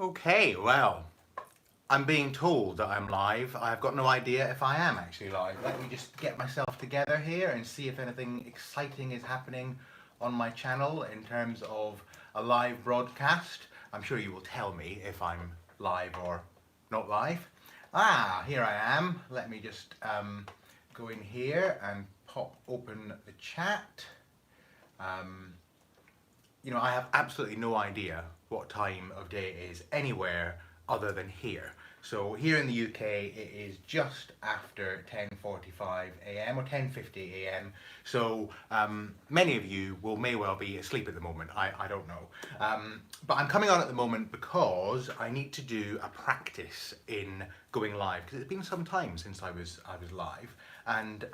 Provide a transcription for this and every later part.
Okay, well, I'm being told that I'm live. I've got no idea if I am actually live. Let me just get myself together here and see if anything exciting is happening on my channel in terms of a live broadcast. I'm sure you will tell me if I'm live or not live. Here I am. Let me just go in here and pop open the chat. I have absolutely no idea what time of day it is anywhere other than here. So here in the UK it is just after 10:45 a.m. or 10:50 a.m. So many of you may well be asleep at the moment. I don't know. But I'm coming on at the moment because I need to do a practice in going live because it's been some time since I was live, and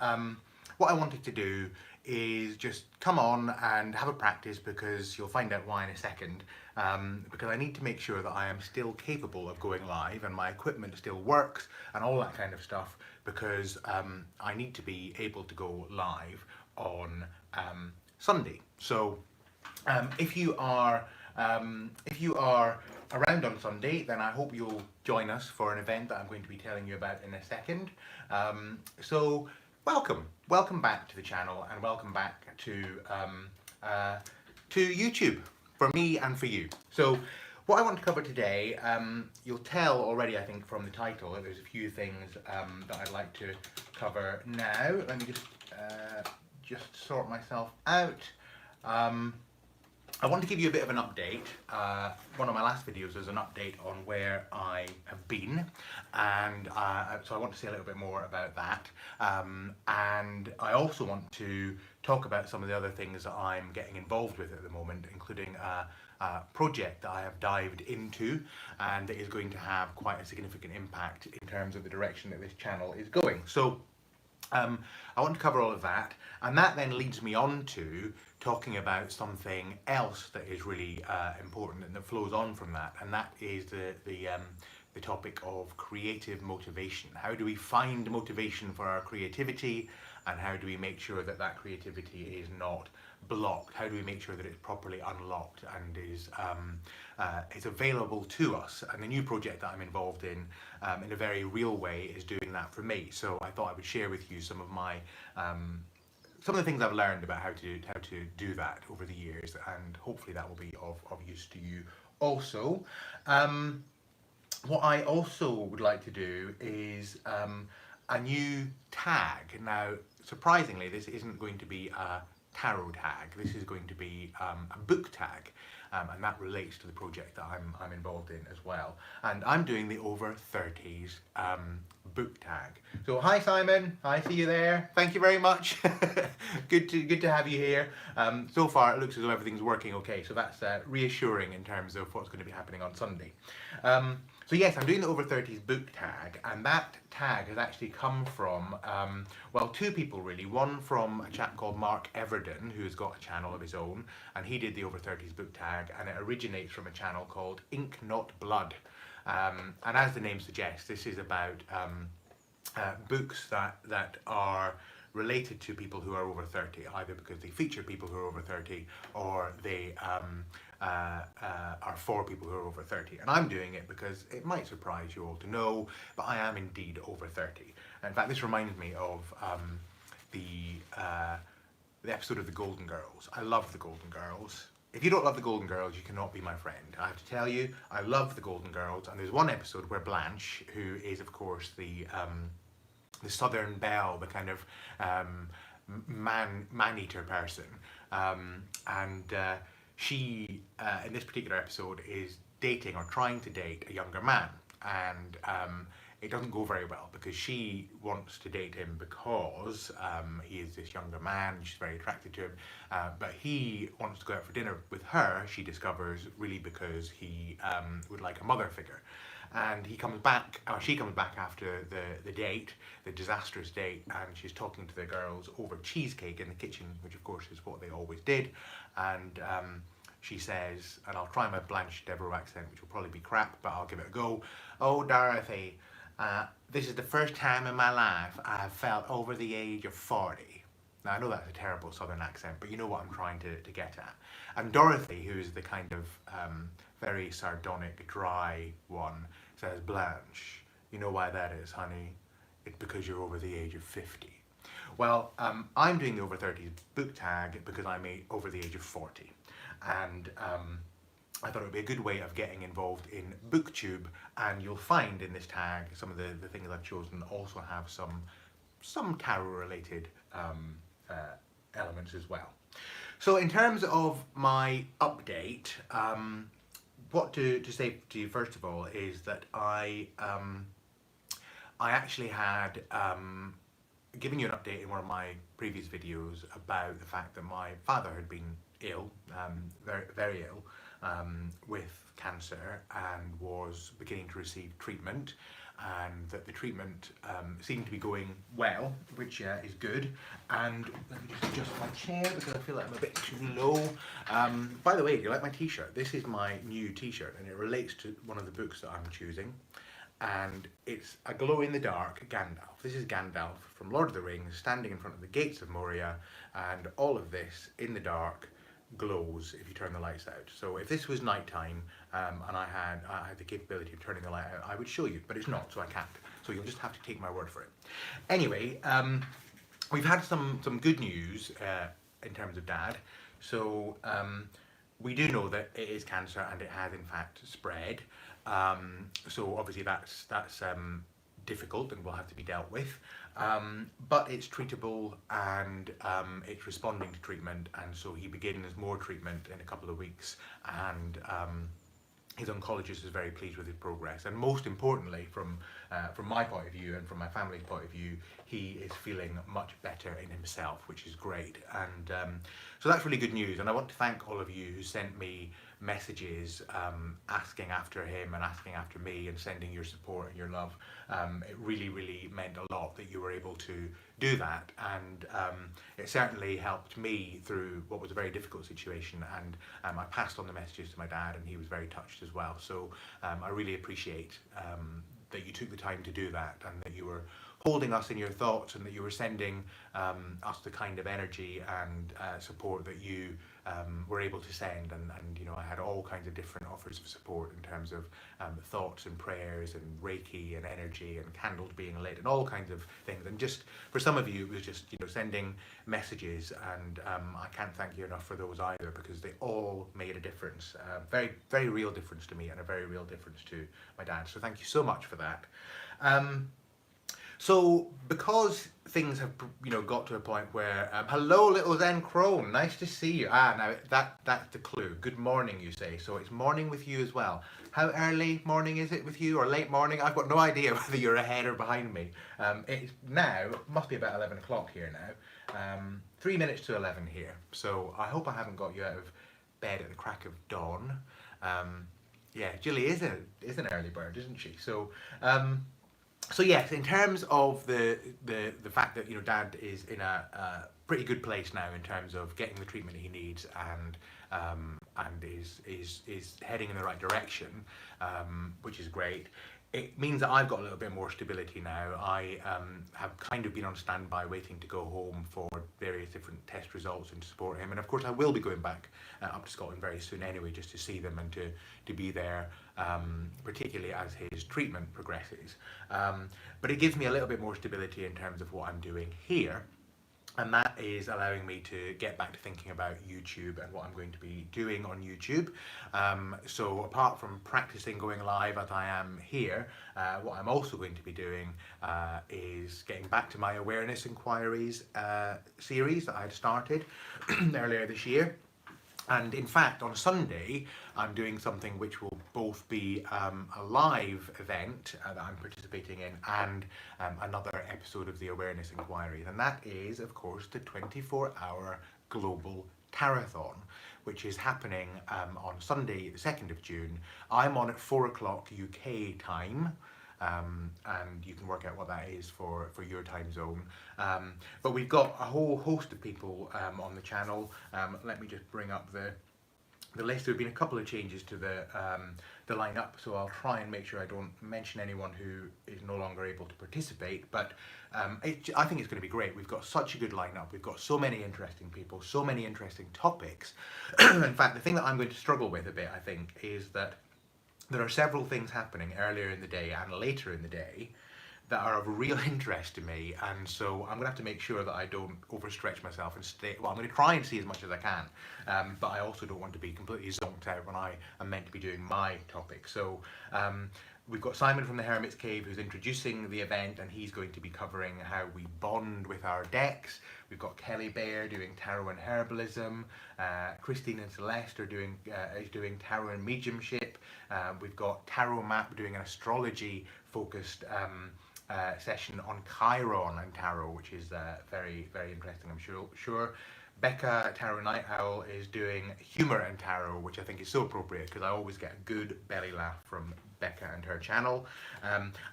what I wanted to do is just come on and have a practice, because you'll find out why in a second, because I need to make sure that I am still capable of going live and my equipment still works and all that kind of stuff, because I need to be able to go live on Sunday. So if you are around on Sunday, then I hope you'll join us for an event that I'm going to be telling you about in a second. So welcome back to the channel, and welcome back to YouTube, for me and for you. So what I want to cover today, you'll tell already, I think, from the title that there's a few things that I'd like to cover now. Let me just sort myself out. I want to give you a bit of an update. One of my last videos was an update on where I have been, and so I want to say a little bit more about that. And I also want to talk about some of the other things that I'm getting involved with at the moment, including a project that I have dived into, and that is going to have quite a significant impact in terms of the direction that this channel is going. So I want to cover all of that, and that then leads me on to talking about something else that is really important and that flows on from that, and that is the topic of creative motivation. How do we find motivation for our creativity, and how do we make sure that that creativity is not blocked? How do we make sure that it's properly unlocked and is available to us? And the new project that I'm involved in a very real way, is doing that for me. So I thought I would share with you some of my some of the things I've learned about how to do that over the years, and hopefully that will be of use to you also. What I also would like to do is a new tag. Now, surprisingly, this isn't going to be a tarot tag. This is going to be a book tag, and that relates to the project that I'm involved in as well. And I'm doing the over 30s book tag. So hi Simon, I see you there. Thank you very much. good to have you here. So far it looks as though everything's working okay, so that's reassuring in terms of what's going to be happening on Sunday. So yes, I'm doing the over 30s book tag, and that tag has actually come from, well, two people really. One from a chap called Mark Everden, who's got a channel of his own, and he did the over 30s book tag, and it originates from a channel called Ink Not Blood. And as the name suggests, this is about books that are related to people who are over 30, either because they feature people who are over 30, or they are for people who are over 30. And I'm doing it because it might surprise you all to know, but I am indeed over 30. In fact, this reminds me of the episode of The Golden Girls. I love The Golden Girls. If you don't love The Golden Girls, you cannot be my friend. I have to tell you, I love The Golden Girls, and there's one episode where Blanche, who is of course the Southern Belle, the kind of man-eater person, and she, in this particular episode, is dating or trying to date a younger man, and it doesn't go very well, because she wants to date him because he is this younger man, she's very attracted to him, but he wants to go out for dinner with her, she discovers, really because he would like a mother figure. And he comes back, or she comes back after the date, the disastrous date, and she's talking to the girls over cheesecake in the kitchen, which of course is what they always did. And she says, and I'll try my Blanche Devereaux accent, which will probably be crap, but I'll give it a go. "Oh, Dorothy, this is the first time in my life I have felt over the age of 40. Now, I know that's a terrible southern accent, but you know what I'm trying to get at. And Dorothy, who's the kind of very sardonic, dry one. It says, Blanche, you know why that is, honey? It's because you're over the age of 50. Well, I'm doing the over 30s book tag because I'm over the age of 40. And I thought it would be a good way of getting involved in BookTube, and you'll find in this tag some of the things I've chosen also have some tarot related elements as well. So in terms of my update, what to say to you first of all is that I actually had given you an update in one of my previous videos about the fact that my father had been ill, very, very ill, with cancer, and was beginning to receive treatment, and that the treatment seemed to be going well, which is good. And let me just adjust my chair because I feel like I'm a bit too low. By the way, do you like my t-shirt? This is my new t-shirt, and it relates to one of the books that I'm choosing. And it's a glow-in-the-dark Gandalf. This is Gandalf from Lord of the Rings, standing in front of the gates of Moria, and all of this in the dark glows if you turn the lights out. So if this was nighttime and I had the capability of turning the light out, I would show you, but it's not, so I can't. So you'll just have to take my word for it. Anyway, we've had some good news in terms of Dad. So we do know that it is cancer, and it has in fact spread. So obviously that's difficult and will have to be dealt with, but it's treatable, and it's responding to treatment, and so he begins more treatment in a couple of weeks, and his oncologist is very pleased with his progress, and most importantly, from my point of view and from my family's point of view, he is feeling much better in himself, which is great. And so that's really good news, and I want to thank all of you who sent me messages asking after him and asking after me and sending your support and your love. It really, really meant a lot that you were able to do that, and it certainly helped me through what was a very difficult situation, and I passed on the messages to my dad, and he was very touched as well. So I really appreciate that you took the time to do that, and that you were holding us in your thoughts, and that you were sending us the kind of energy and support that you were able to send. And you know, I had all kinds of different offers of support in terms of thoughts and prayers and Reiki and energy and candles being lit and all kinds of things. And just for some of you, it was just, you know, sending messages, and I can't thank you enough for those either, because they all made a difference, very, very real difference to me, and a very real difference to my dad. So thank you so much for that. So because things have, you know, got to a point where, hello little Zen Crone, nice to see you. Now that's the clue. Good morning, you say. So it's morning with you as well. How early morning is it with you, or late morning? I've got no idea whether you're ahead or behind me. It's now, must be about 11 o'clock here now. 3 minutes to 11 here. So I hope I haven't got you out of bed at the crack of dawn. Yeah, Julie is an early bird, isn't she? So, so yes, in terms of the fact that, you know, Dad is in a pretty good place now in terms of getting the treatment he needs, and is heading in the right direction, which is great. It means that I've got a little bit more stability now. I have kind of been on standby waiting to go home for various different test results and to support him. And of course I will be going back up to Scotland very soon anyway, just to see them and to be there, particularly as his treatment progresses. But it gives me a little bit more stability in terms of what I'm doing here. And that is allowing me to get back to thinking about YouTube and what I'm going to be doing on YouTube. So apart from practicing going live as I am here, what I'm also going to be doing is getting back to my awareness inquiries series that I had started earlier this year. And in fact, on Sunday, I'm doing something which will both be a live event that I'm participating in, and another episode of the Awareness Inquiry. And that is, of course, the 24-hour Global Tarathon, which is happening on Sunday, the 2nd of June. I'm on at 4 o'clock UK time. And you can work out what that is for your time zone. But we've got a whole host of people on the channel. Let me just bring up the list. There have been a couple of changes to the lineup, so I'll try and make sure I don't mention anyone who is no longer able to participate. But I think it's going to be great. We've got such a good lineup. We've got so many interesting people, so many interesting topics. In fact, the thing that I'm going to struggle with a bit, I think, is that there are several things happening earlier in the day and later in the day that are of real interest to me, and so I'm going to have to make sure that I don't overstretch myself and stay. Well, I'm going to try and see as much as I can, but I also don't want to be completely zonked out when I am meant to be doing my topic. So we've got Simon from the Hermit's Cave who's introducing the event, and he's going to be covering how we bond with our decks. We've got Kelly Bayer doing tarot and herbalism. Christine and Celeste are doing tarot and mediumship. We've got Tarot Map doing an astrology focused session on Chiron and tarot, which is very, very interesting, I'm sure. Becca Tarot Night Owl is doing humour and tarot, which I think is so appropriate because I always get a good belly laugh from Becca and her channel.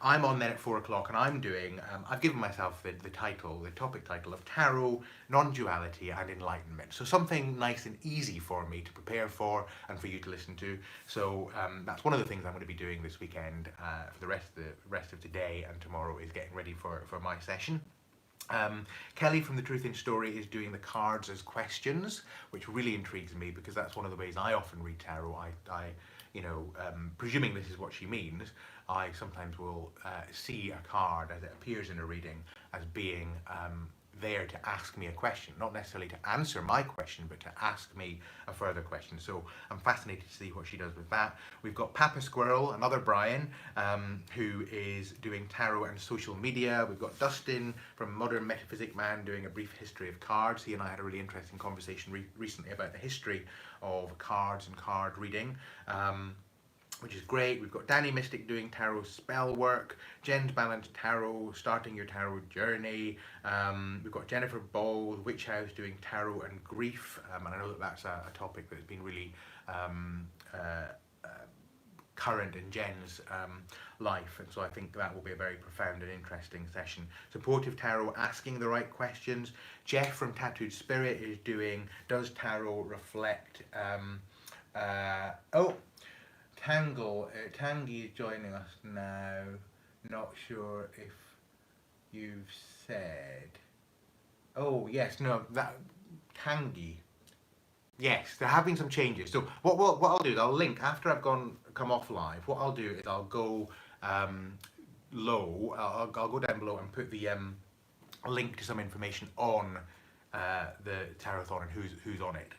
I'm on then at 4 o'clock, and I'm doing, I've given myself the topic title of Tarot, Non-Duality and Enlightenment. So something nice and easy for me to prepare for and for you to listen to. So that's one of the things I'm going to be doing this weekend for the rest of today and tomorrow, is getting ready for my session. Kelly from The Truth in Story is doing the cards as questions, which really intrigues me because that's one of the ways I often read tarot. I presuming this is what she means, I sometimes will see a card as it appears in a reading as being there to ask me a question, not necessarily to answer my question, but to ask me a further question. So I'm fascinated to see what she does with that. We've got Papa Squirrel, another Brian, who is doing tarot and social media. We've got Dustin from Modern Metaphysic Man doing a brief history of cards. He and I had a really interesting conversation recently about the history of cards and card reading. Which is great. We've got Danny Mystic doing tarot spell work, Jen's Balanced Tarot, starting your tarot journey. We've got Jennifer Ball, Witch House, doing tarot and grief, and I know that that's a topic that's been really current in Jen's life, and so I think that will be a very profound and interesting session. Supportive Tarot, asking the right questions. Jeff from Tattooed Spirit is doing Does Tarot Reflect? Tangi is joining us now. Not sure if you've said. Oh yes, no, that Tangi. Yes, there have been some changes. So what I'll do is I'll link after I've come off live. What I'll do is I'll go low. I'll go down below and put the link to some information on the Tarothon and who's on it.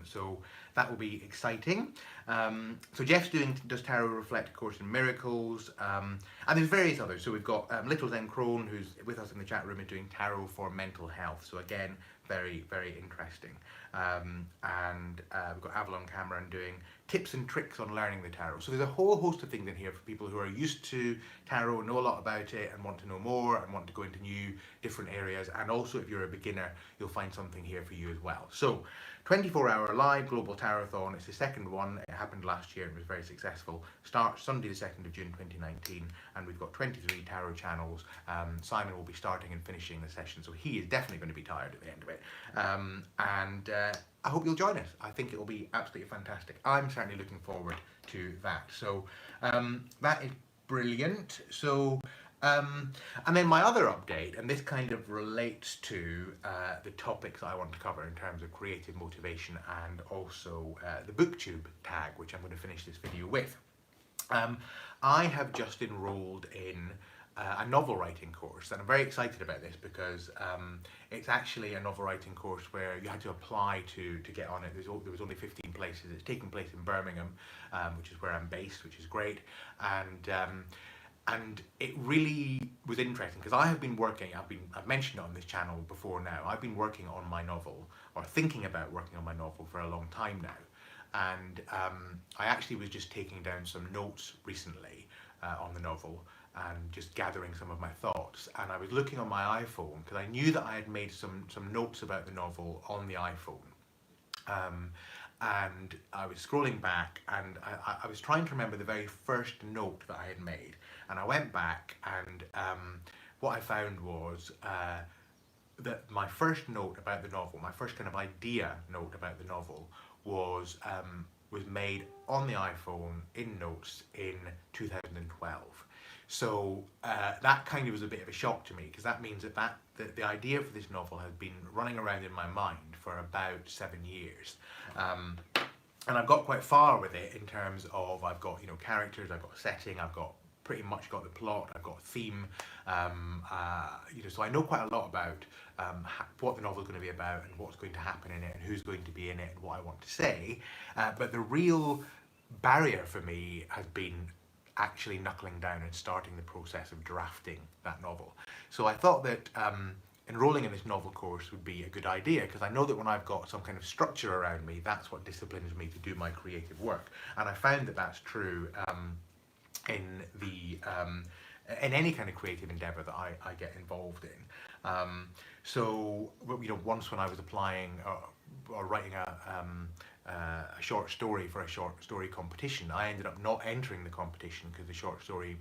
So that will be exciting. So Jeff's does Tarot Reflect A Course in Miracles, and there's various others. So we've got Little Zen Crone, who's with us in the chat room, is doing Tarot for Mental Health. So again, very, very interesting. And we've got Avalon Cameron doing tips and tricks on learning the tarot. So there's a whole host of things in here for people who are used to tarot, know a lot about it, and want to know more, and want to go into new, different areas. And also, if you're a beginner, you'll find something here for you as well. So 24-hour live global tarothon. It's the second one. It happened last year and was very successful. Starts Sunday the 2nd of June 2019, and we've got 23 tarot channels. Simon will be starting and finishing the session, so he is definitely going to be tired at the end of it. I hope you'll join us. I think it will be absolutely fantastic. I'm certainly looking forward to that. So that is brilliant. So and then my other update, and this kind of relates to the topics I want to cover in terms of creative motivation, and also the booktube tag, which I'm going to finish this video with. I have just enrolled in a novel writing course, and I'm very excited about this because it's actually a novel writing course where you had to apply to get on it. There was only 15 places. It's taking place in Birmingham, which is where I'm based, which is great. And it really was interesting because I have been working, I've mentioned it on this channel before now, I've been working on my novel, or thinking about working on my novel, for a long time now. And I actually was just taking down some notes recently on the novel, and just gathering some of my thoughts. And I was looking on my iPhone because I knew that I had made some notes about the novel on the iPhone. And I was scrolling back, and I was trying to remember the very first note that I had made. And I went back, and what I found was that my first note about the novel, my first kind of idea note about the novel, was was made on the iPhone in Notes in 2012. So that kind of was a bit of a shock to me, because that means that the idea for this novel has been running around in my mind for about 7 years. And I've got quite far with it in terms of I've got, you know, characters, I've got a setting, I've got pretty much got the plot, I've got a theme, you know, so I know quite a lot about what the novel is going to be about and what's going to happen in it and who's going to be in it and what I want to say. But the real barrier for me has been actually knuckling down and starting the process of drafting that novel. So I thought that enrolling in this novel course would be a good idea, because I know that when I've got some kind of structure around me, that's what disciplines me to do my creative work. And I found that that's true in any kind of creative endeavour that I get involved in. So, you know, once when I was applying or writing a short story for a short story competition, I ended up not entering the competition because the short story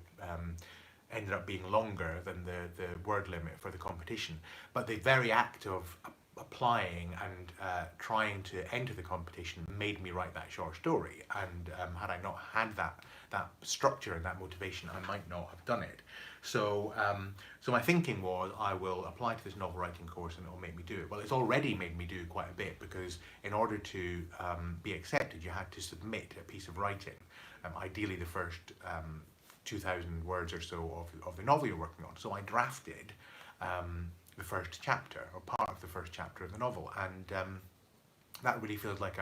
ended up being longer than the word limit for the competition. But the very act of applying and trying to enter the competition made me write that short story, and had I not had that structure and that motivation, I might not have done it. So so my thinking was, I will apply to this novel writing course and it will make me do it. Well, it's already made me do quite a bit, because in order to be accepted, you had to submit a piece of writing, ideally the first 2,000 words or so of the novel you're working on. So I drafted the first chapter, or part of the first chapter of the novel, and that really feels like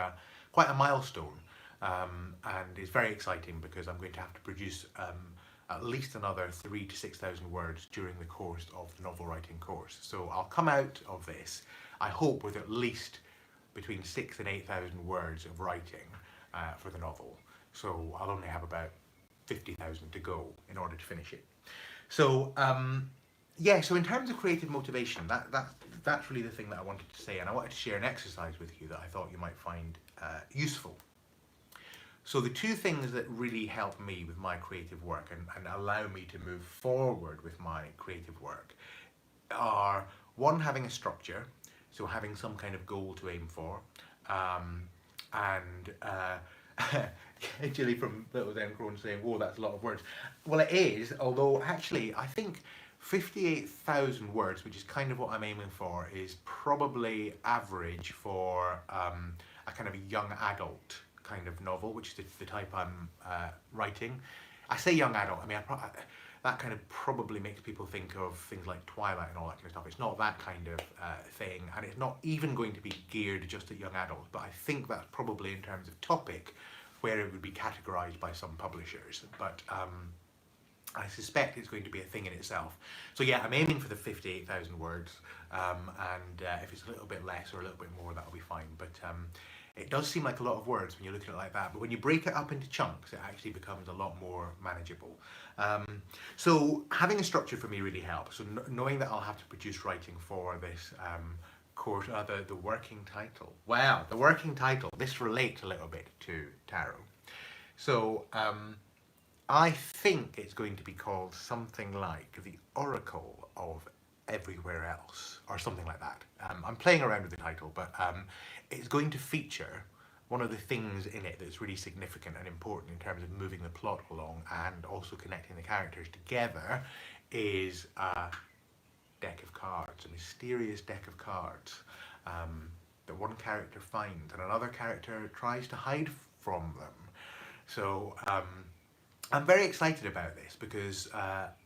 quite a milestone, and it's very exciting, because I'm going to have to produce at least another 3,000 to 6,000 words during the course of the novel writing course. So I'll come out of this, I hope, with at least between 6,000 and 8,000 words of writing for the novel. So I'll only have about 50,000 to go in order to finish it. So yeah, so in terms of creative motivation, that's really the thing that I wanted to say, and I wanted to share an exercise with you that I thought you might find useful. So the two things that really help me with my creative work and allow me to move forward with my creative work are, one, having a structure, so having some kind of goal to aim for, and Jilly from Little Den Crone saying, "Whoa, that's a lot of words." Well, it is, although actually I think 58,000 words, which is kind of what I'm aiming for, is probably average for a kind of a young adult kind of novel, which is the type I'm writing. I say young adult, I mean, that kind of probably makes people think of things like Twilight and all that kind of stuff. It's not that kind of thing, and it's not even going to be geared just at young adults, but I think that's probably, in terms of topic, where it would be categorised by some publishers. But I suspect it's going to be a thing in itself. So yeah, I'm aiming for the 58,000 words, and if it's a little bit less or a little bit more, that'll be fine. But it does seem like a lot of words when you look at it like that, but when you break it up into chunks, it actually becomes a lot more manageable. So having a structure for me really helps. So knowing that I'll have to produce writing for this course, the working title. Wow, the working title. This relates a little bit to tarot. So I think it's going to be called something like The Oracle of Everywhere Else, or something like that. I'm playing around with the title, but it's going to feature one of the things in it that's really significant and important in terms of moving the plot along and also connecting the characters together is a deck of cards, a mysterious deck of cards that one character finds and another character tries to hide from them. So I'm very excited about this, because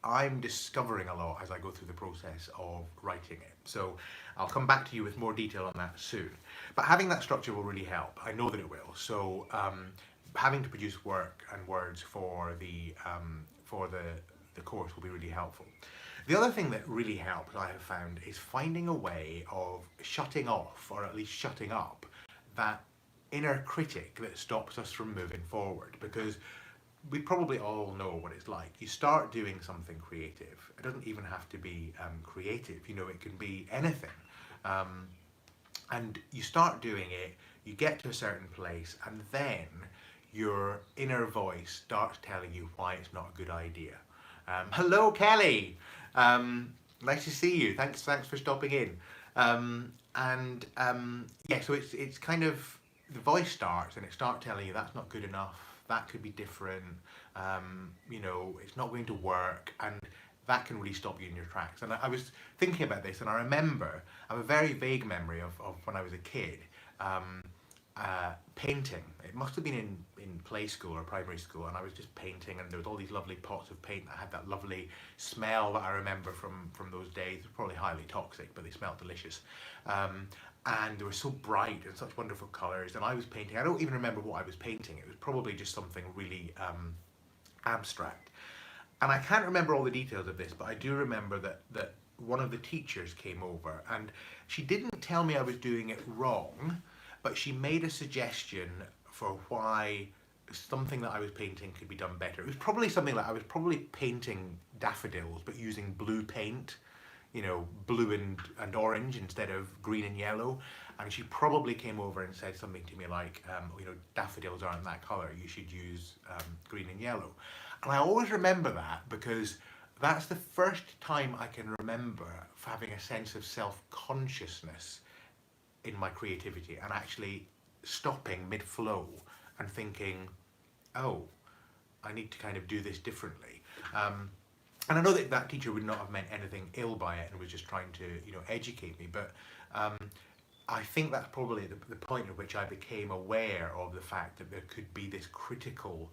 I'm discovering a lot as I go through the process of writing it. So I'll come back to you with more detail on that soon. But having that structure will really help. I know that it will. So having to produce work and words for the course will be really helpful. The other thing that really helps, I have found, is finding a way of shutting off, or at least shutting up, that inner critic that stops us from moving forward. Because we probably all know what it's like. You start doing something creative. It doesn't even have to be creative, you know, it can be anything. And you start doing it, you get to a certain place, and then your inner voice starts telling you why it's not a good idea. Hello, Kelly. Nice to see you. Thanks for stopping in. Yeah, so it's kind of the voice starts and it starts telling you that's not good enough, that could be different, you know, it's not going to work, and that can really stop you in your tracks. And I was thinking about this, and I remember, I have a very vague memory of when I was a kid, painting. It must have been in play school or primary school, and I was just painting, and there was all these lovely pots of paint that had that lovely smell that I remember from those days. Probably highly toxic, but they smelled delicious. And they were so bright and such wonderful colours, and I was painting. I don't even remember what I was painting. It was probably just something really abstract. And I can't remember all the details of this, but I do remember that one of the teachers came over, and she didn't tell me I was doing it wrong, but she made a suggestion for why something that I was painting could be done better. It was probably something like I was probably painting daffodils, but using blue paint, you know, blue and orange instead of green and yellow. And she probably came over and said something to me like, you know, daffodils aren't that colour, you should use green and yellow. And I always remember that because that's the first time I can remember having a sense of self-consciousness in my creativity and actually stopping mid-flow and thinking, oh, I need to kind of do this differently. And I know that that teacher would not have meant anything ill by it and was just trying to, you know, educate me, but I think that's probably the point at which I became aware of the fact that there could be this critical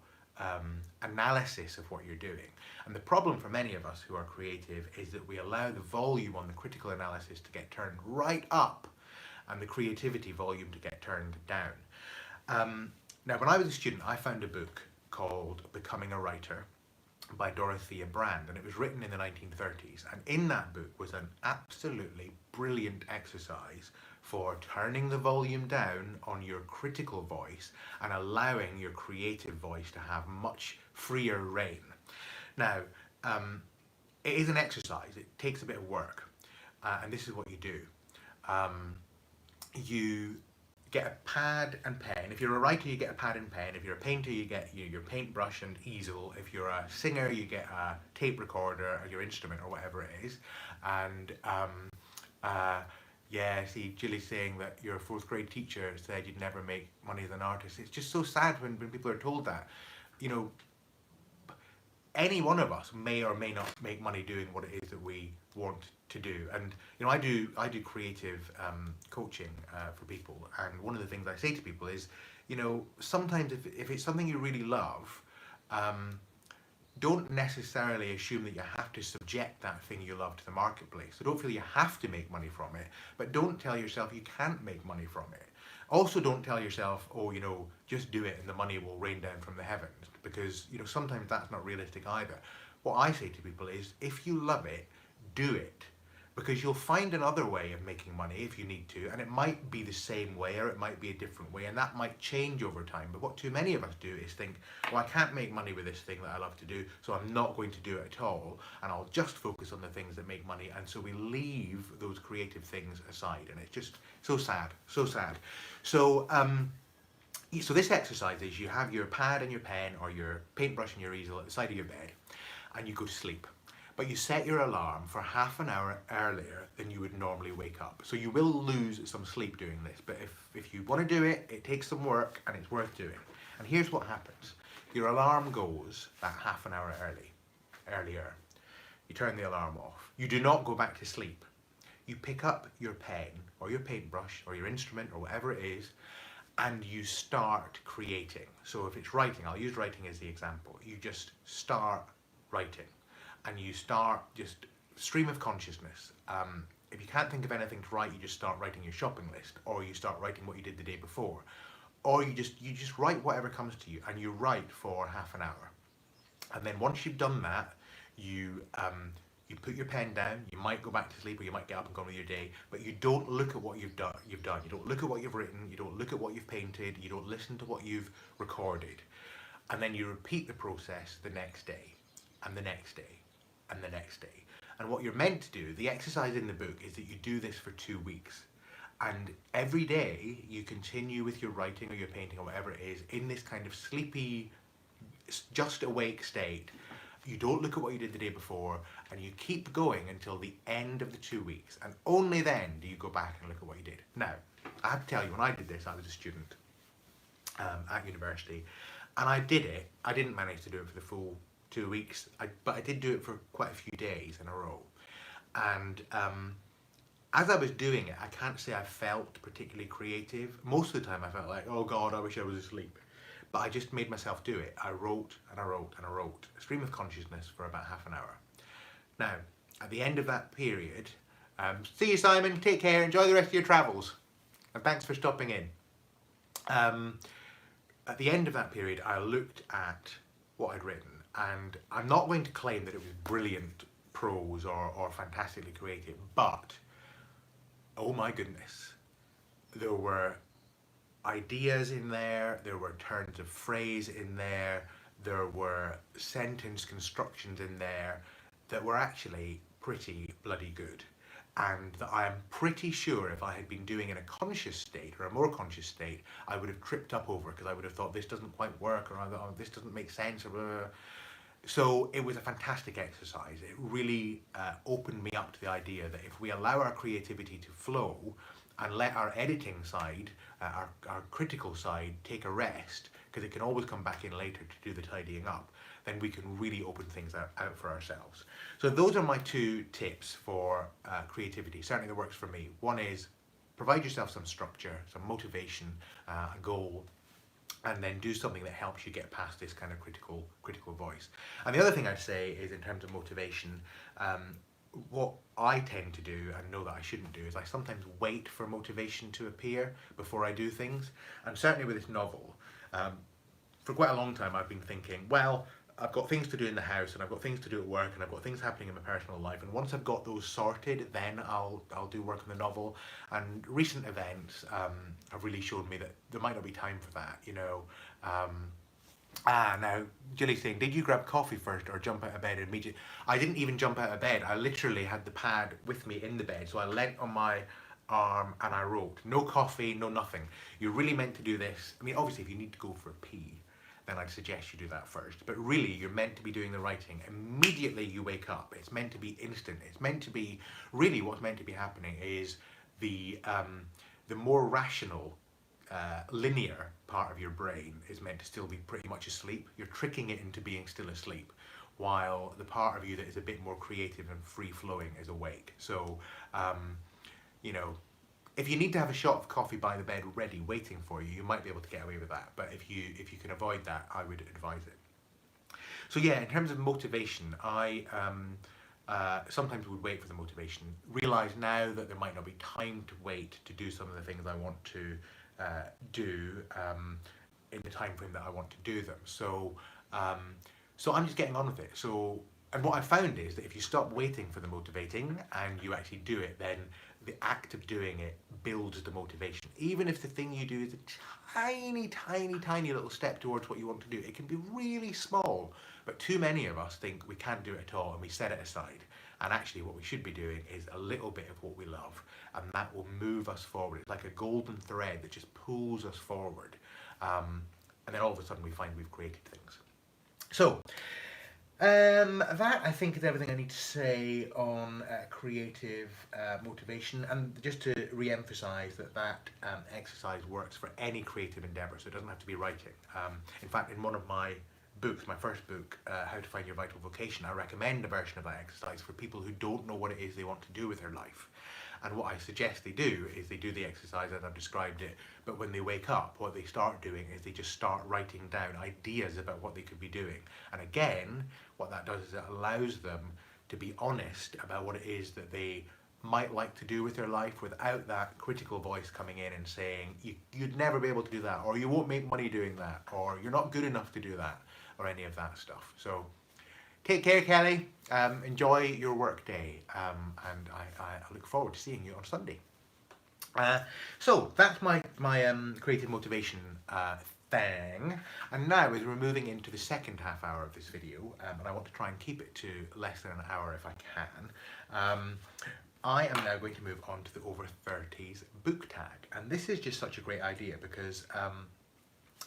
analysis of what you're doing. And the problem for many of us who are creative is that we allow the volume on the critical analysis to get turned right up and the creativity volume to get turned down. Now, when I was a student, I found a book called Becoming a Writer by Dorothea Brand, and it was written in the 1930s. And in that book was an absolutely brilliant exercise for turning the volume down on your critical voice and allowing your creative voice to have much freer reign. Now, it is an exercise, it takes a bit of work, and this is what you do. You get a pad and pen. If you're a writer, you get a pad and pen. If you're a painter, you get your paintbrush and easel. If you're a singer, you get a tape recorder or your instrument or whatever it is. And yeah, see, Gilly's saying that your fourth grade teacher said you'd never make money as an artist. It's just so sad when people are told that. You know, any one of us may or may not make money doing what it is that we want to do. And you know, I do creative coaching for people, and one of the things I say to people is, you know, sometimes if it's something you really love, don't necessarily assume that you have to subject that thing you love to the marketplace. So don't feel you have to make money from it, but don't tell yourself you can't make money from it. Also, don't tell yourself, oh, you know, just do it and the money will rain down from the heavens, because, you know, sometimes that's not realistic either. What I say to people is, if you love it, do it, because you'll find another way of making money if you need to, and it might be the same way or it might be a different way, and that might change over time. But what too many of us do is think, well, I can't make money with this thing that I love to do, so I'm not going to do it at all, and I'll just focus on the things that make money. And so we leave those creative things aside, and it's just so sad, so sad. So so this exercise is, you have your pad and your pen or your paintbrush and your easel at the side of your bed, and you go to sleep. But you set your alarm for half an hour earlier than you would normally wake up. So you will lose some sleep doing this, but if you want to do it, it takes some work and it's worth doing. And here's what happens. Your alarm goes that half an hour earlier. You turn the alarm off. You do not go back to sleep. You pick up your pen or your paintbrush or your instrument or whatever it is, and you start creating. So if it's writing, I'll use writing as the example. You just start writing. And you start just stream of consciousness. If you can't think of anything to write, you just start writing your shopping list, or you start writing what you did the day before, or you just write whatever comes to you, and you write for half an hour. And then once you've done that, you put your pen down. You might go back to sleep, or you might get up and go on with your day, but you don't look at what you've done. You don't look at what you've written. You don't look at what you've painted. You don't listen to what you've recorded. And then you repeat the process the next day, and the next day, and the next day. And what you're meant to do, the exercise in the book, is that you do this for 2 weeks. And every day you continue with your writing or your painting or whatever it is in this kind of sleepy, just awake state. You don't look at what you did the day before, and you keep going until the end of the 2 weeks. And only then do you go back and look at what you did. Now, I have to tell you, when I did this, I was a student. at university, and I did it. I didn't manage to do it for the full 2 weeks, but I did do it for quite a few days in a row. And as I was doing it, I can't say I felt particularly creative. Most of the time I felt like, oh God, I wish I was asleep. But I just made myself do it. I wrote and I wrote and I wrote. A stream of consciousness for about half an hour. Now, at the end of that period, see you, Simon, take care, enjoy the rest of your travels. And thanks for stopping in. At the end of that period, I looked at what I'd written, and I'm not going to claim that it was brilliant prose or fantastically creative, but oh my goodness, there were ideas in there were turns of phrase in there were sentence constructions in there that were actually pretty bloody good, and that I am pretty sure if I had been doing in a conscious state or a more conscious state, I would have tripped up over, because I would have thought this doesn't quite work, or oh, this doesn't make sense, or blah, blah, blah. So it was a fantastic exercise. It really opened me up to the idea that if we allow our creativity to flow and let our editing side, our critical side, take a rest, because it can always come back in later to do the tidying up, then we can really open things out for ourselves. So those are my 2 tips for creativity. Certainly that works for me. One is provide yourself some structure, some motivation, a goal, and then do something that helps you get past this kind of critical voice. And the other thing I'd say is, in terms of motivation, what I tend to do, and know that I shouldn't do, is I sometimes wait for motivation to appear before I do things. And certainly with this novel, for quite a long time I've been thinking, well, I've got things to do in the house, and I've got things to do at work, and I've got things happening in my personal life, and once I've got those sorted, then I'll do work on the novel. And recent events have really shown me that there might not be time for that, you know. Now Jilly's saying, did you grab coffee first or jump out of bed immediately? I didn't even jump out of bed. I literally had the pad with me in the bed, so I leant on my arm and I wrote. No coffee, no nothing. You're really meant to do this. I mean, obviously if you need to go for a pee, then I'd suggest you do that first. But really, you're meant to be doing the writing immediately you wake up. It's meant to be instant. It's meant to be, really what's meant to be happening is the more rational, linear part of your brain is meant to still be pretty much asleep. You're tricking it into being still asleep, while the part of you that is a bit more creative and free-flowing is awake. So, you know, if you need to have a shot of coffee by the bed ready, waiting for you, you might be able to get away with that. But if you can avoid that, I would advise it. So yeah, in terms of motivation, I sometimes would wait for the motivation. Realise now that there might not be time to wait to do some of the things I want to do in the time frame that I want to do them. So so I'm just getting on with it. So, and what I found is that if you stop waiting for the motivating and you actually do it, then the act of doing it builds the motivation. Even if the thing you do is a tiny little step towards what you want to do, it can be really small, but too many of us think we can't do it at all and we set it aside. And actually what we should be doing is a little bit of what we love, and that will move us forward. It's like a golden thread that just pulls us forward. And then all of a sudden we find we've created things. So, that I think is everything I need to say on creative motivation. And just to re-emphasize that exercise works for any creative endeavor, so it doesn't have to be writing. In fact, in one of my books, my first book, How to Find Your Vital Vocation, I recommend a version of that exercise for people who don't know what it is they want to do with their life. And what I suggest they do is they do the exercise as I've described it, but when they wake up, what they start doing is they just start writing down ideas about what they could be doing. And again, what that does is it allows them to be honest about what it is that they might like to do with their life, without that critical voice coming in and saying, you'd never be able to do that, or you won't make money doing that, or you're not good enough to do that, or any of that stuff. So take care, Kelly. Enjoy your work day, and I look forward to seeing you on Sunday. So that's my creative motivation thing. And now, as we're moving into the second half hour of this video, and I want to try and keep it to less than an hour if I can, I am now going to move on to the over 30s book tag. And this is just such a great idea because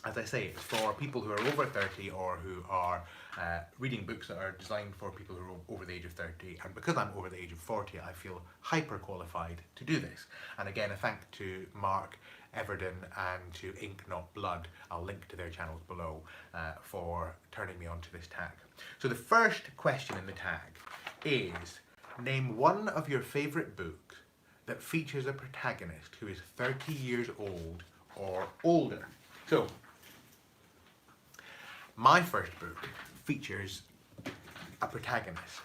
As I say, it's for people who are over 30 or who are reading books that are designed for people who are over the age of 30. And because I'm over the age of 40, I feel hyper qualified to do this. And again, a thank to Mark Everden and to Ink Not Blood. I'll link to their channels below for turning me on to this tag. So the first question in the tag is, name one of your favourite books that features a protagonist who is 30 years old or older. So, my first book features a protagonist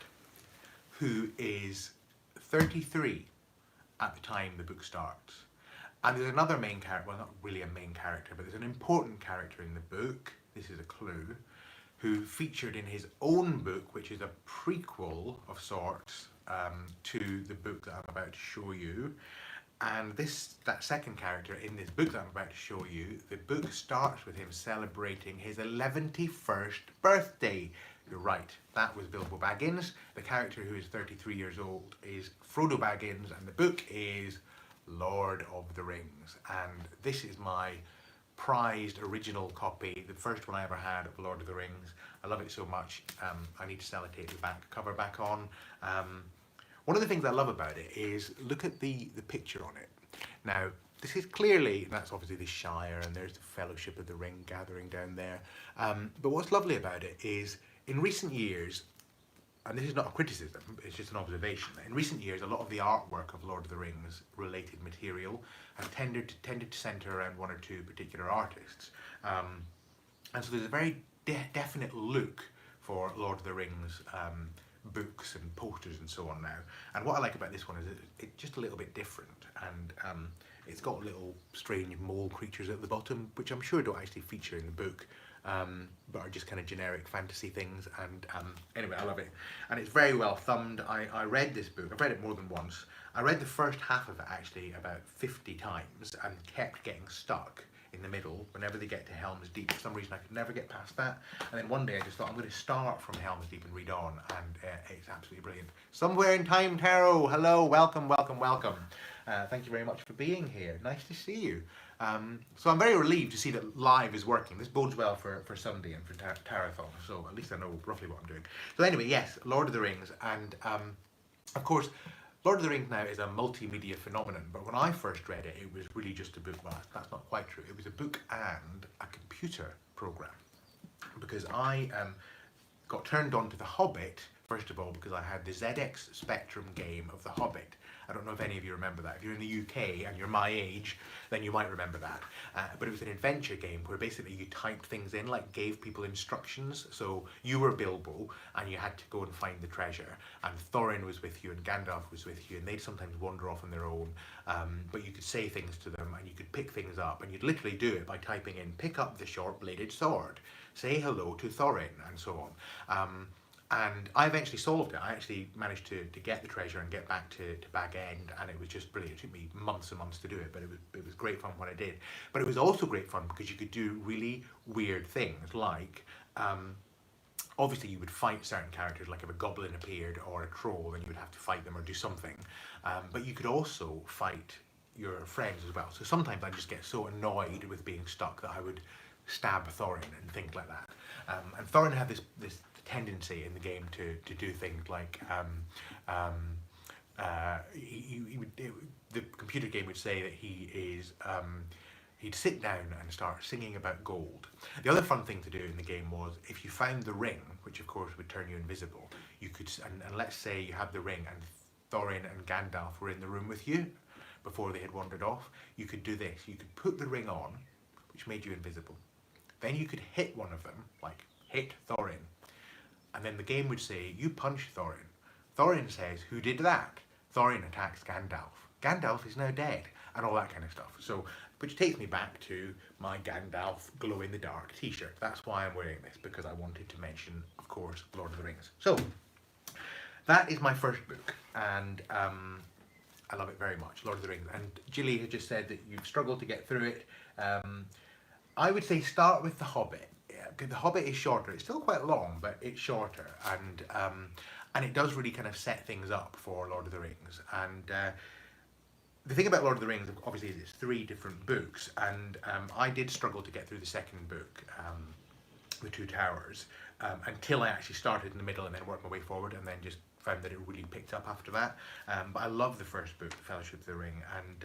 who is 33 at the time the book starts. And there's another main character, well, not really a main character, but there's an important character in the book, this is a clue, who featured in his own book, which is a prequel of sorts to the book that I'm about to show you. And that second character in this book that I'm about to show you, the book starts with him celebrating his 11st birthday. You're right, that was Bilbo Baggins. The character who is 33 years old is Frodo Baggins, and the book is Lord of the Rings. And this is my prized original copy, the first one I ever had of Lord of the Rings. I love it so much. I need to sellotape the back cover back on. One of the things I love about it is, look at the picture on it. Now, this is clearly, that's obviously the Shire, and there's the Fellowship of the Ring gathering down there. But what's lovely about it is, in recent years, and this is not a criticism, it's just an observation, in recent years a lot of the artwork of Lord of the Rings related material has tended to centre around one or two particular artists. And so there's a very definite look for Lord of the Rings books and posters and so on now. And what I like about this one is it's just a little bit different, and it's got little strange mole creatures at the bottom, which I'm sure don't actually feature in the book, but are just kind of generic fantasy things. And anyway, I love it, and it's very well thumbed. I read this book, I've read it more than once. I read the first half of it actually about 50 times and kept getting stuck in the middle whenever they get to Helm's Deep. For some reason I could never get past that, and then one day I just thought I'm going to start from Helm's Deep and read on, and it's absolutely brilliant. Somewhere in Time Tarot, hello, welcome. Thank you very much for being here, nice to see you. So I'm very relieved to see that live is working. This bodes well for Sunday and for Tarathon, so at least I know roughly what I'm doing. So anyway, yes, Lord of the Rings, and of course Lord of the Rings now is a multimedia phenomenon, but when I first read it, it was really just a book. Well, that's not quite true. It was a book and a computer program, because I got turned on to The Hobbit, first of all, because I had the ZX Spectrum game of The Hobbit. I don't know if any of you remember that. If you're in the UK and you're my age, then you might remember that. But it was an adventure game where basically you typed things in, like gave people instructions. So you were Bilbo and you had to go and find the treasure, and Thorin was with you and Gandalf was with you, and they'd sometimes wander off on their own. But you could say things to them and you could pick things up, and you'd literally do it by typing in, pick up the short-bladed sword, say hello to Thorin, and so on. And I eventually solved it. I actually managed to get the treasure and get back to Bag End, and it was just brilliant. It took me months and months to do it, but it was great fun when I did. But it was also great fun because you could do really weird things, like obviously you would fight certain characters, like if a goblin appeared or a troll, then you would have to fight them or do something. But you could also fight your friends as well. So sometimes I'd just get so annoyed with being stuck that I would stab Thorin and things like that. And Thorin had this tendency in the game to do things like the computer game would say that he'd sit down and start singing about gold. The other fun thing to do in the game was, if you found the ring, which of course would turn you invisible, you could, and let's say you had the ring and Thorin and Gandalf were in the room with you before they had wandered off, you could do this. You could put the ring on, which made you invisible. Then you could hit one of them, like hit Thorin. And then the game would say, you punch Thorin. Thorin says, who did that? Thorin attacks Gandalf. Gandalf is now dead, and all that kind of stuff. So, which takes me back to my Gandalf glow-in-the-dark t-shirt. That's why I'm wearing this, because I wanted to mention, of course, Lord of the Rings. So, that is my first book, and I love it very much, Lord of the Rings. And Gilly had just said that you've struggled to get through it. I would say start with The Hobbit. The Hobbit is shorter. It's still quite long, but it's shorter, and it does really kind of set things up for Lord of the Rings. And the thing about Lord of the Rings, obviously, is it's 3 different books, and I did struggle to get through the second book, The Two Towers, until I actually started in the middle and then worked my way forward, and then just found that it really picked up after that. But I love the first book, The Fellowship of the Ring, and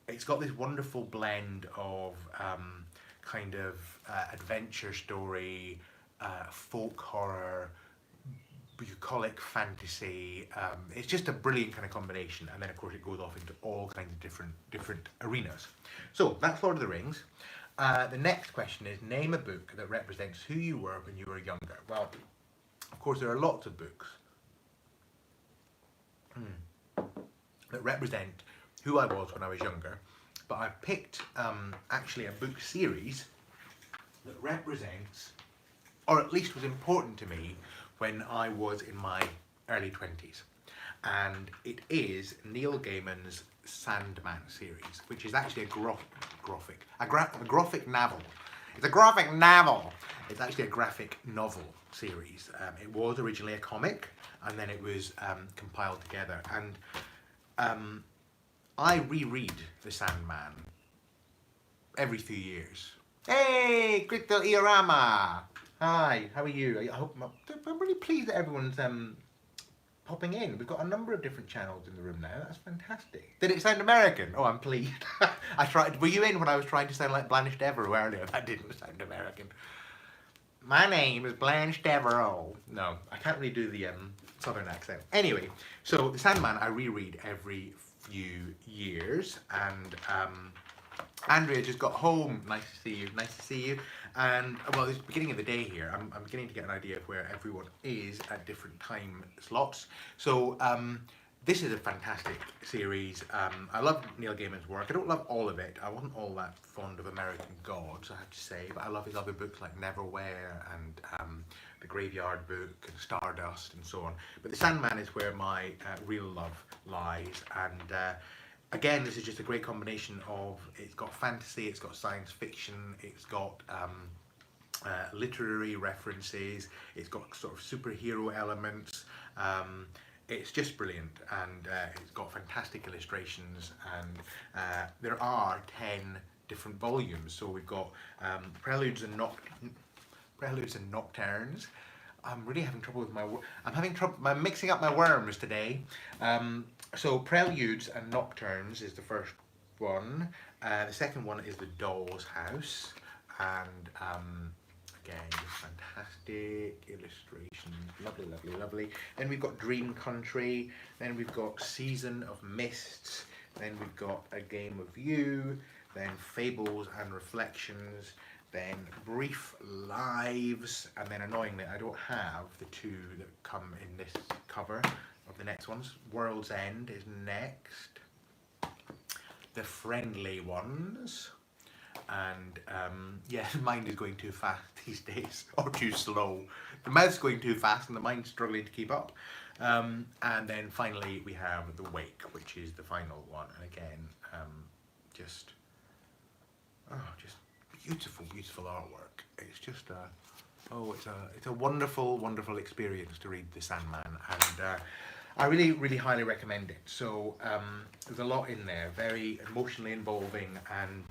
it's got this wonderful blend of kind of adventure story, folk horror, bucolic fantasy. It's just a brilliant kind of combination, and then of course it goes off into all kinds of different arenas. So that's Lord of the Rings. The next question is, name a book that represents who you were when you were younger. Well, of course there are lots of books that represent who I was when I was younger, but I've picked actually a book series that represents, or at least was important to me when I was in my early 20s. And it is Neil Gaiman's Sandman series, which is actually a graphic novel. It's a graphic novel. It's actually a graphic novel series. It was originally a comic, and then it was compiled together. And I reread The Sandman every few years. Hey, Crystal Iorama! Hi, how are you? I'm really pleased that everyone's popping in. We've got a number of different channels in the room now. That's fantastic. Did it sound American? Oh, I'm pleased. Were you in when I was trying to sound like Blanche Devereaux earlier? That didn't sound American. My name is Blanche Devereaux. No, I can't really do the southern accent. Anyway, so The Sandman I reread every few years, and Andrea just got home. Nice to see you. Nice to see you. And well, it's the beginning of the day here. I'm beginning to get an idea of where everyone is at different time slots. So this is a fantastic series. I love Neil Gaiman's work. I don't love all of it. I wasn't all that fond of American Gods, I have to say, but I love his other books like Neverwhere and The Graveyard Book and Stardust and so on. But The Sandman is where my real love lies, and again, this is just a great combination of, it's got fantasy, it's got science fiction, it's got literary references, it's got sort of superhero elements. It's just brilliant, and it's got fantastic illustrations, and there are 10 different volumes. So we've got Preludes and Nocturnes. I'm really having trouble with I'm mixing up my worms today. So Preludes and Nocturnes is the first one. The second one is The Doll's House, and again, fantastic illustrations, lovely, lovely, lovely. Then we've got Dream Country, then we've got Season of Mists, then we've got A Game of You, then Fables and Reflections, then Brief Lives, and then annoyingly I don't have the 2 that come in this cover of the next ones. World's End is next. The Friendly Ones. And yeah, the mind is going too fast these days, or too slow. The mouth's going too fast and the mind's struggling to keep up. And then finally we have The Wake, which is the final one. And again, just beautiful, beautiful artwork. It's just it's a wonderful, wonderful experience to read The Sandman, and I really, really highly recommend it. So there's a lot in there, very emotionally involving and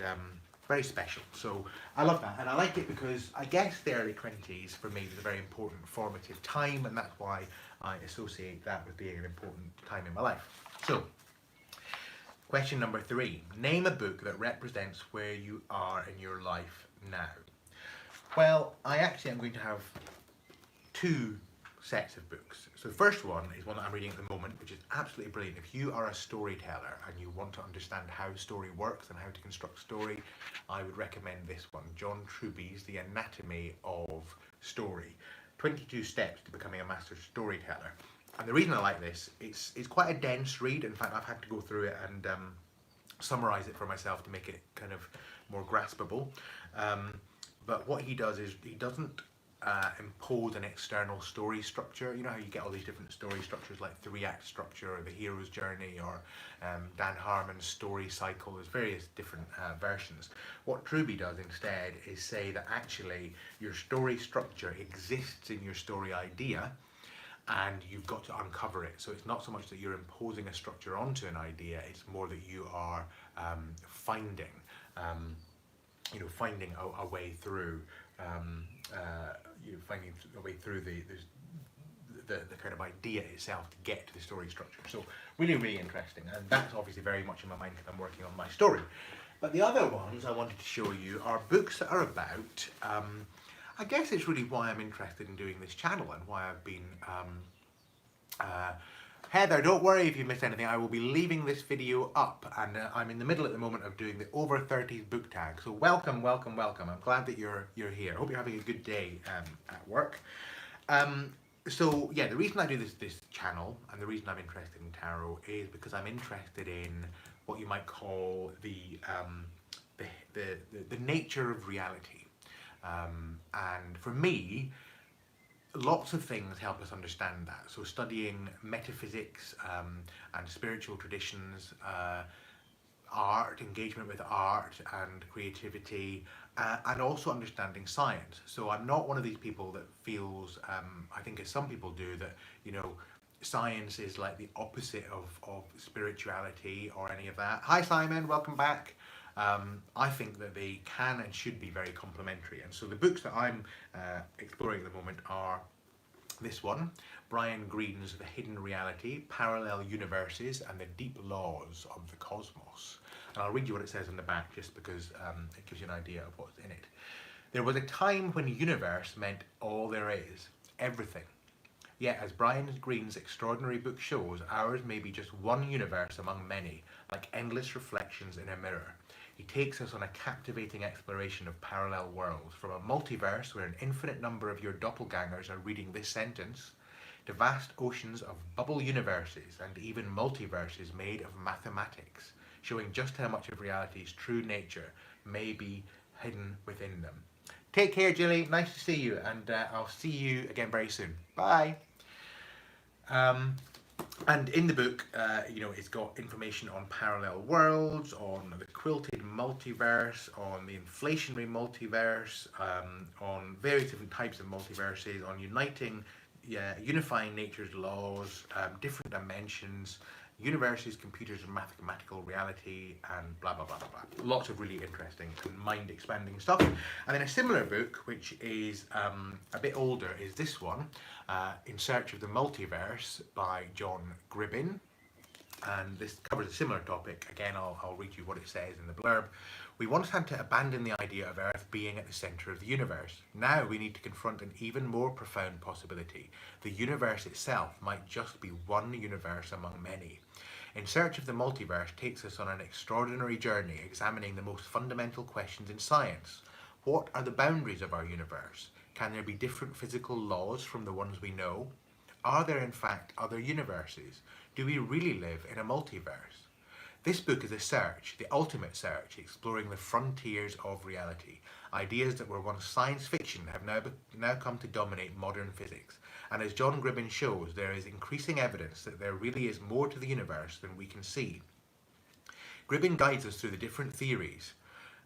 very special. So I love that, and I like it because I guess the early 20s for me was a very important formative time, and that's why I associate that with being an important time in my life. So question number 3, name a book that represents where you are in your life now. Well, I actually am going to have 2 sets of books. So the first one is one that I'm reading at the moment, which is absolutely brilliant. If you are a storyteller and you want to understand how story works and how to construct story, I would recommend this one, John Truby's The Anatomy of Story, 22 Steps to Becoming a Master Storyteller. And the reason I like this, it's quite a dense read. In fact, I've had to go through it and summarize it for myself to make it kind of more graspable. But what he does is he doesn't impose an external story structure. You know how you get all these different story structures like 3-act structure or the hero's journey or Dan Harmon's story cycle. There's various different versions. What Truby does instead is say that actually your story structure exists in your story idea, and you've got to uncover it. So it's not so much that you're imposing a structure onto an idea, it's more that you are finding finding a way through finding a way through the kind of idea itself to get to the story structure. So really, really interesting, and that's obviously very much in my mind because I'm working on my story. But the other ones I wanted to show you are books that are about, I guess it's really why I'm interested in doing this channel and why I've been, Heather, don't worry if you missed anything, I will be leaving this video up, and I'm in the middle at the moment of doing the over 30s book tag. So welcome, welcome, welcome. I'm glad that you're here. I hope you're having a good day at work. So yeah, the reason I do this channel and the reason I'm interested in tarot is because I'm interested in what you might call the nature of reality. And for me, lots of things help us understand that. So studying metaphysics and spiritual traditions, art, engagement with art and creativity, and also understanding science. So I'm not one of these people that feels, I think as some people do, that, science is like the opposite of spirituality or any of that. Hi Simon, welcome back. I think that they can and should be very complementary. And so the books that I'm exploring at the moment are this one, Brian Greene's The Hidden Reality, Parallel Universes and the Deep Laws of the Cosmos. And I'll read you what it says in the back just because it gives you an idea of what's in it. There was a time when universe meant all there is, everything. Yet, as Brian Greene's extraordinary book shows, ours may be just one universe among many, like endless reflections in a mirror. He takes us on a captivating exploration of parallel worlds, from a multiverse where an infinite number of your doppelgangers are reading this sentence, to vast oceans of bubble universes and even multiverses made of mathematics, showing just how much of reality's true nature may be hidden within them. Take care, Jilly. Nice to see you, and I'll see you again very soon. Bye. And in the book, it's got information on parallel worlds, on the quilted multiverse, on the inflationary multiverse, on various different types of multiverses, on unifying nature's laws, different dimensions, universes, computers, and mathematical reality, and blah, blah, blah, blah, blah. Lots of really interesting and mind-expanding stuff. And then a similar book, which is a bit older, is this one, In Search of the Multiverse by John Gribbin. And this covers a similar topic. Again, I'll read you what it says in the blurb. We once had to abandon the idea of Earth being at the centre of the universe. Now we need to confront an even more profound possibility. The universe itself might just be one universe among many. In Search of the Multiverse takes us on an extraordinary journey examining the most fundamental questions in science. What are the boundaries of our universe? Can there be different physical laws from the ones we know? Are there in fact other universes? Do we really live in a multiverse? This book is a search, the ultimate search, exploring the frontiers of reality. Ideas that were once science fiction have now come to dominate modern physics. And as John Gribbin shows, there is increasing evidence that there really is more to the universe than we can see. Gribbin guides us through the different theories,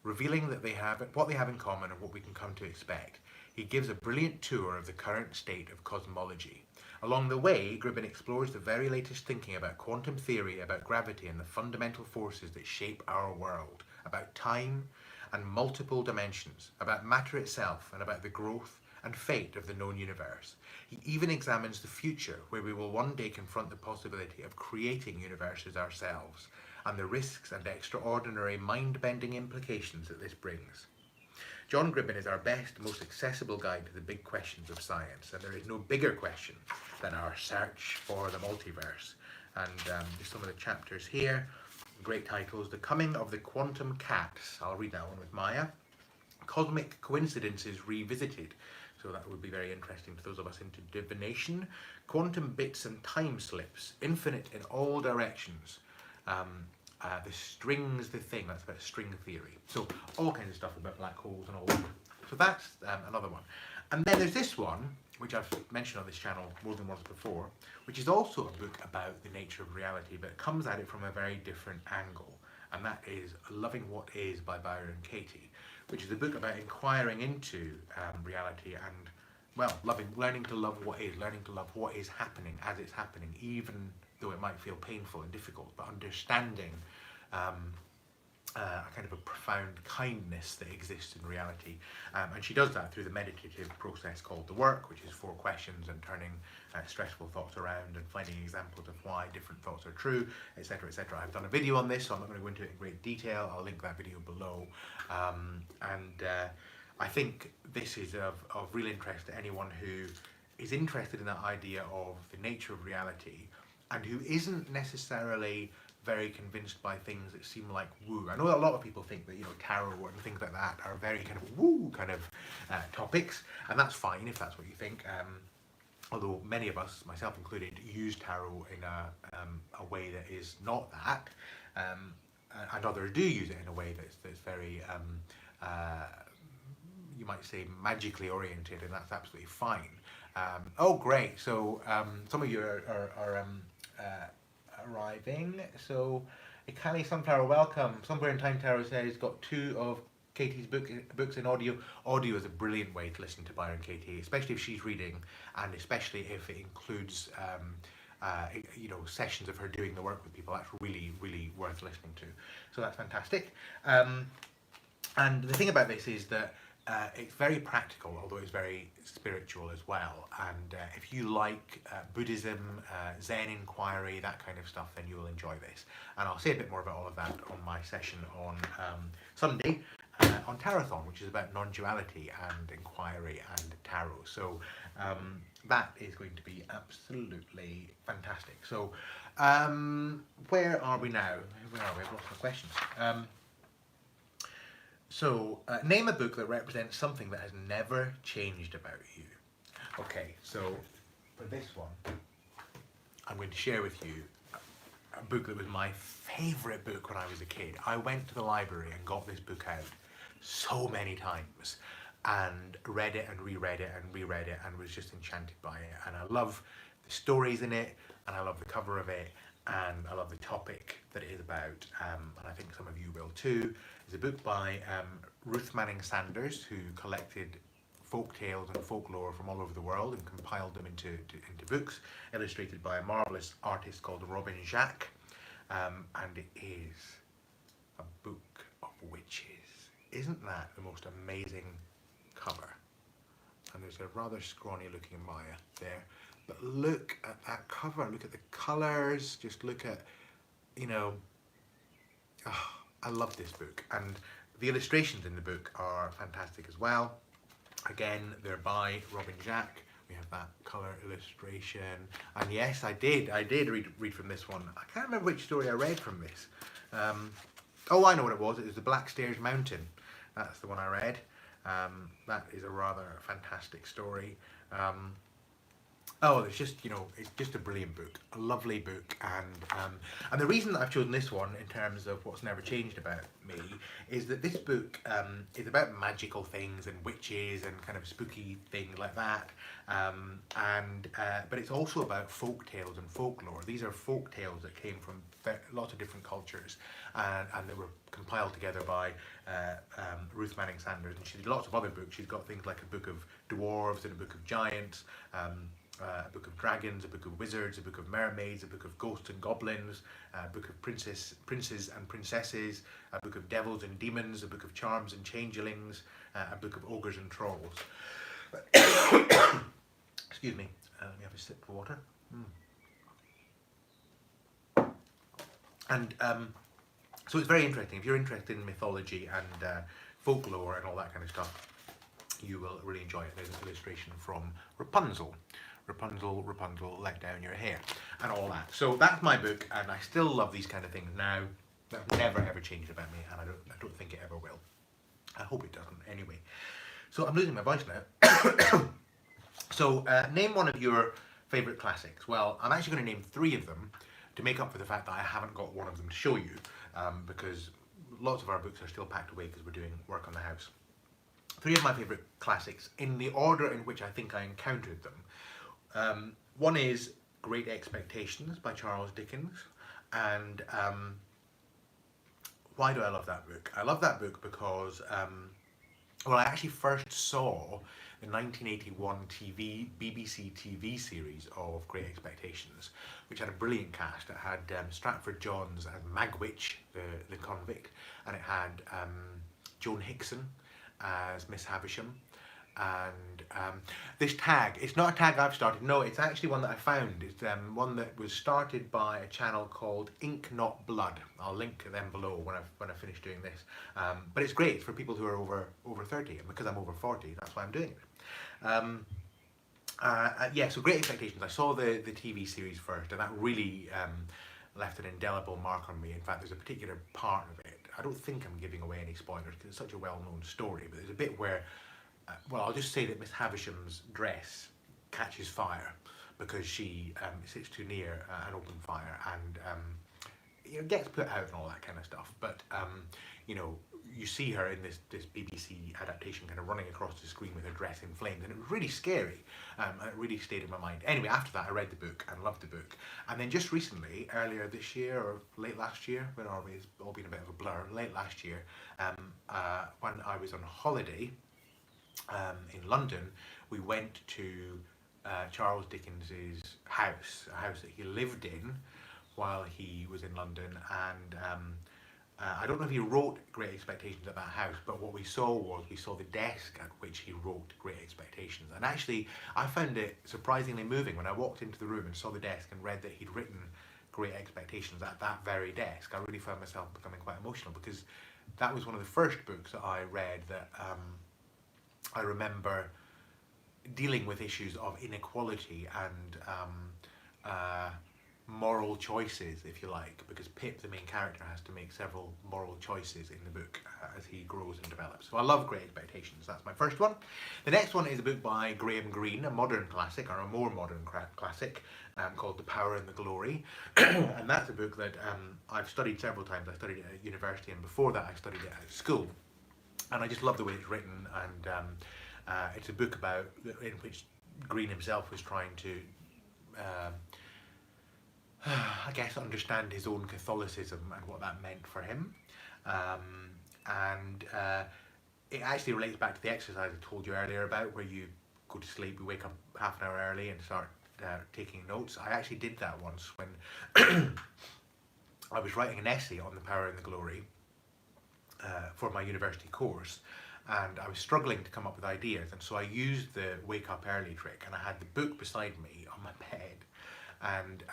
revealing that what they have in common and what we can come to expect. He gives a brilliant tour of the current state of cosmology. Along the way, Gribbin explores the very latest thinking about quantum theory, about gravity and the fundamental forces that shape our world, about time and multiple dimensions, about matter itself and about the growth and fate of the known universe. He even examines the future, where we will one day confront the possibility of creating universes ourselves, and the risks and extraordinary mind-bending implications that this brings. John Gribbin is our best, most accessible guide to the big questions of science, and there is no bigger question than our search for the multiverse. And just some of the chapters here, great titles. The Coming of the Quantum Cats, I'll read that one with Maya. Cosmic Coincidences Revisited, so that would be very interesting to those of us into divination. Quantum Bits and Time Slips, Infinite in All Directions. The Strings, the Thing, that's about string theory. So all kinds of stuff about black holes and all that. So that's another one. And then there's this one, which I've mentioned on this channel more than once before, which is also a book about the nature of reality, but it comes at it from a very different angle. And that is Loving What Is by Byron Katie, which is a book about inquiring into reality and well, learning to love what is happening as it's happening, even though it might feel painful and difficult, but understanding a kind of a profound kindness that exists in reality. And she does that through the meditative process called the work, which is 4 questions and turning stressful thoughts around and finding examples of why different thoughts are true, etc., etc. I've done a video on this, so I'm not going to go into it in great detail. I'll link that video below. I think this is of real interest to anyone who is interested in that idea of the nature of reality and who isn't necessarily very convinced by things that seem like woo. I know a lot of people think that, you know, tarot and things like that are very kind of woo kind of topics, and that's fine if that's what you think. Although many of us, myself included, use tarot in a way that is not that, and others do use it in a way that's very, you might say, magically oriented, and that's absolutely fine. Oh, great! So some of you are arriving. So Ikali Sunflower, welcome. Somewhere in Time Tarot says got 2 of Katie's books in audio. Audio is a brilliant way to listen to Byron Katie, especially if she's reading, and especially if it includes you know, sessions of her doing the work with people. That's really, really worth listening to. So that's fantastic. And the thing about this is that it's very practical, although it's very spiritual as well. And if you like Buddhism, Zen inquiry, that kind of stuff, then you will enjoy this. And I'll say a bit more about all of that on my session on Sunday on Tarothon, which is about non-duality and inquiry and tarot. So that is going to be absolutely fantastic. So where are we now? Where are we? I've lost my questions. So, name a book that represents something that has never changed about you. Okay, so for this one, I'm going to share with you a book that was my favourite book when I was a kid. I went to the library and got this book out so many times and read it and reread it and reread it and was just enchanted by it. And I love the stories in it, and I love the cover of it, and I love the topic that it is about, and I think some of you will too. It's a book by Ruth Manning Sanders, who collected folk tales and folklore from all over the world and compiled them into books, illustrated by a marvellous artist called Robin Jacques, and it is a book of witches. Isn't that the most amazing cover? And there's a rather scrawny looking Maya there. But look at that cover, look at the colours, just look at, you know, oh, I love this book. And the illustrations in the book are fantastic as well. Again, they're by Robin Jacques. We have that colour illustration. And yes, I did read from this one. I can't remember which story I read from this. Oh, I know what it was. It was The Black Stairs Mountain. That's the one I read. That is a rather fantastic story. Oh, it's just, you know, it's just a brilliant book, a lovely book, and the reason that I've chosen this one in terms of what's never changed about me is that this book is about magical things and witches and kind of spooky things like that, but it's also about folk tales and folklore. These are folk tales that came from lots of different cultures, and they were compiled together by Ruth Manning Sanders, and she did lots of other books. She's got things like a book of dwarves and a book of giants, a book of dragons, a book of wizards, a book of mermaids, a book of ghosts and goblins, a book of princes and princesses, a book of devils and demons, a book of charms and changelings, a book of ogres and trolls. Excuse me, let me have a sip of water. And so it's very interesting. If you're interested in mythology and folklore and all that kind of stuff, you will really enjoy it. There's an illustration from Rapunzel. Rapunzel, let down your hair, and all that. So that's my book, and I still love these kind of things now. That never ever changed about me, and I don't think it ever will. I hope it doesn't anyway. So I'm losing my voice now. So name one of your favourite classics. Well, I'm actually going to name 3 of them to make up for the fact that I haven't got one of them to show you, because lots of our books are still packed away because we're doing work on the house. 3 of my favourite classics in the order in which I think I encountered them. One is Great Expectations by Charles Dickens, and why do I love that book? I love that book because Well, I actually first saw the 1981 BBC TV series of Great Expectations, which had a brilliant cast. It had Stratford Johns as Magwitch, the convict, and it had Joan Hickson as Miss Havisham. And this tag, it's not a tag I've started, no, it's actually one that I found. It's one that was started by a channel called Ink Not Blood. I'll link them below when I finish doing this. But it's great for people who are over 30, and because I'm over 40, that's why I'm doing it. Yeah, so Great Expectations. I saw the TV series first, and that really left an indelible mark on me. In fact, there's a particular part of it. I don't think I'm giving away any spoilers because it's such a well-known story, but there's a bit where well, I'll just say that Miss Havisham's dress catches fire because she sits too near an open fire and you know, gets put out and all that kind of stuff. But you know, you see her in this BBC adaptation kind of running across the screen with her dress in flames, and it was really scary. And it really stayed in my mind. Anyway, after that, I read the book and loved the book. And then just recently, earlier this year or late last year, where are we? It's all been a bit of a blur. Late last year, when I was on holiday. In London, we went to Charles Dickens's house, a house that he lived in while he was in London, and I don't know if he wrote Great Expectations at that house, but what we saw the desk at which he wrote Great Expectations. And actually, I found it surprisingly moving when I walked into the room and saw the desk and read that he'd written Great Expectations at that very desk. I really found myself becoming quite emotional because that was one of the first books that I read that I remember dealing with issues of inequality and moral choices, if you like, because Pip, the main character, has to make several moral choices in the book as he grows and develops. So I love Great Expectations. That's my first one. The next one is a book by Graham Greene, a modern classic, or a more modern classic, called The Power and the Glory. And that's a book that I've studied several times. I studied it at university, and before that I studied it at school. And I just love the way it's written, and it's a book about in which Greene himself was trying to, I guess, understand his own Catholicism and what that meant for him. And it actually relates back to the exercise I told you earlier about, where you go to sleep, you wake up half an hour early and start taking notes. I actually did that once when I was writing an essay on the power and the glory for my university course, and I was struggling to come up with ideas, and so I used the wake up early trick, and I had the book beside me on my bed, and